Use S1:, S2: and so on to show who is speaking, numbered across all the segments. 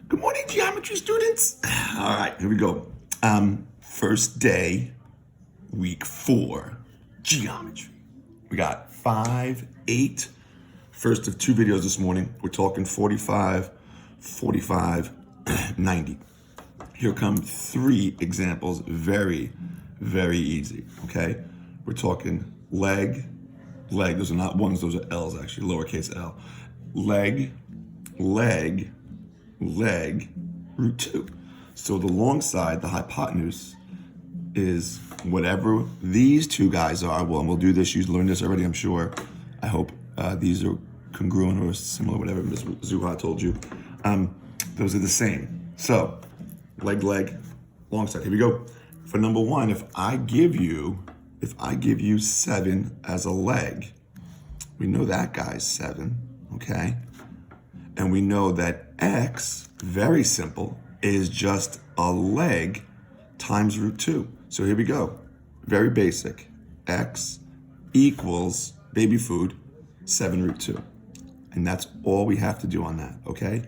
S1: Good morning, geometry students. All right, here we go. First day, week 4, geometry. We got 5, 8. First of 2 videos this morning. We're talking 45, 45, 90. Here come 3 examples, very, very easy, okay? We're talking leg, those are not ones, those are L's actually, lowercase l. Leg, root 2. So the long side, the hypotenuse, is whatever these 2 guys are. Well, and we'll do this, you've learned this already, I'm sure. I hope these are congruent or similar, whatever Ms. Zuha told you. Those are the same. So, leg, long side. Here we go. For number 1, if I give you 7 as a leg, we know that guy's 7, okay? And we know that x, very simple, is just a leg times root 2. So here we go. Very basic. X equals baby food, 7 root 2. And that's all we have to do on that, okay?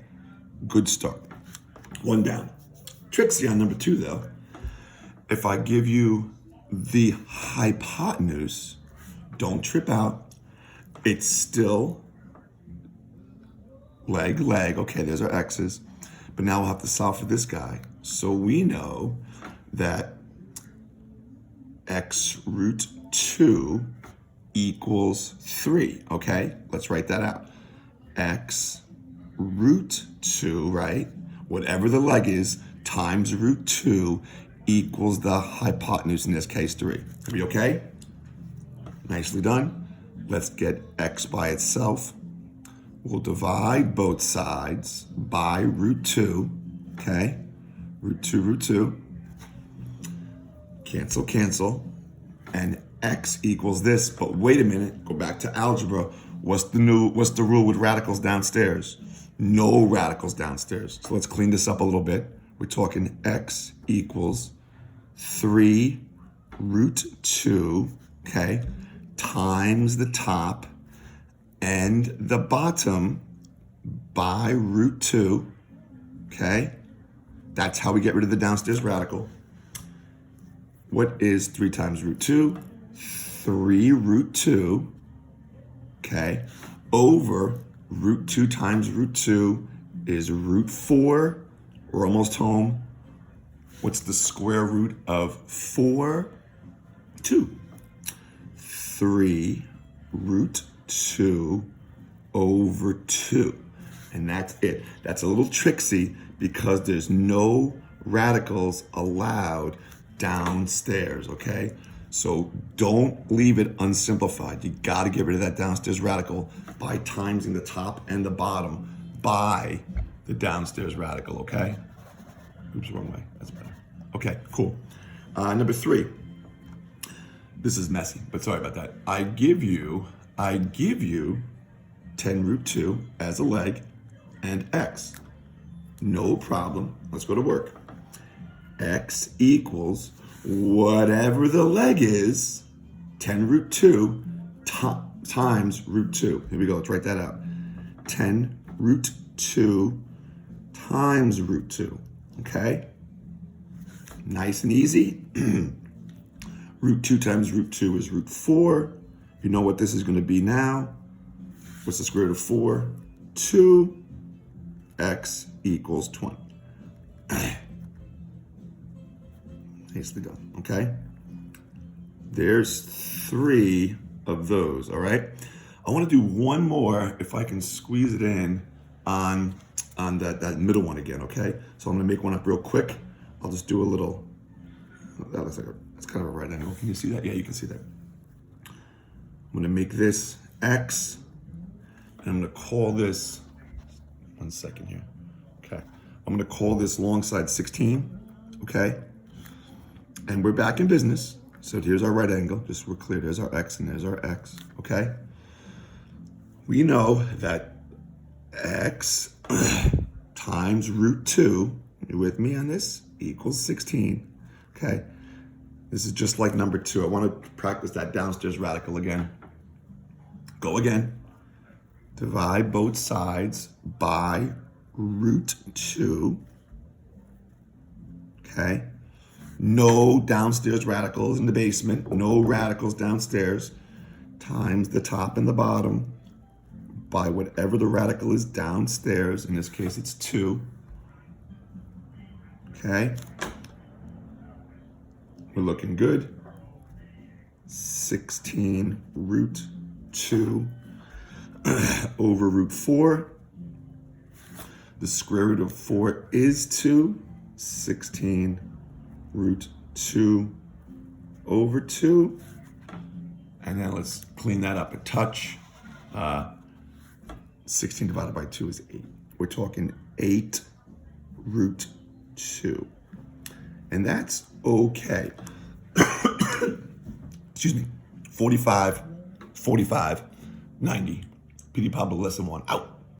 S1: Good start. 1 down. Tricksy on number 2, though. If I give you the hypotenuse, don't trip out. It's still leg. Okay, there's our x's. But now we'll have to solve for this guy. So we know that x root 2 equals 3, okay? Let's write that out. X root 2, right? Whatever the leg is, times root 2 equals the hypotenuse, in this case 3. Are we okay? Nicely done. Let's get x by itself. We'll divide both sides by root 2, okay? Root 2. Cancel. And x equals this, but wait a minute, go back to algebra. What's the rule with radicals downstairs? No radicals downstairs. So let's clean this up a little bit. We're talking x equals 3 root 2, okay, times the top and the bottom by root 2, okay? That's how we get rid of the downstairs radical. What is 3 times root 2? 3 root 2, okay, over root 2 times root 2 is root 4. We're almost home. What's the square root of 4? 2. 3 root 2 over 2. And that's it. That's a little tricksy because there's no radicals allowed downstairs, okay? So don't leave it unsimplified. You gotta get rid of that downstairs radical by timesing the top and the bottom by the downstairs radical, okay? Oops, wrong way, that's better. Okay, cool. Number 3. This is messy, but sorry about that. I give you 10 root 2 as a leg and x. No problem, let's go to work. X equals whatever the leg is, 10 root 2 times root 2. Here we go, let's write that out. 10 root 2 times root 2, okay? Nice and easy. Root 2 times root 2 is root 4. You know what this is going to be now. What's the square root of 4? 2. X equals 20. Nicely done, okay? There's 3 of those, all right? I want to do one more, if I can squeeze it in, on that middle one again, okay? So I'm going to make one up real quick. I'll just do a little, that looks like that's kind of a right angle. Can you see that? Yeah, you can see that. I'm going to make this x, and I'm going to call this, 1 second here, okay? I'm going to call this long side 16, okay? And we're back in business. So here's our right angle, just so we're clear. There's our x and there's our x, okay? We know that x times root 2, you with me on this, equals 16, okay? This is just like number 2. I want to practice that downstairs radical again. Go again. Divide both sides by root 2. Okay? No downstairs radicals in the basement. No radicals downstairs. Times the top and the bottom by whatever the radical is downstairs. In this case, it's 2. Okay? We're looking good. 16 root 2 over root 4. The square root of 4 is 2. 16 root 2 over 2. And then let's clean that up a touch. 16 divided by 2 is 8. We're talking 8 root 2. And that's okay. Excuse me. 45, 90. PD Pablo lesson 1 out.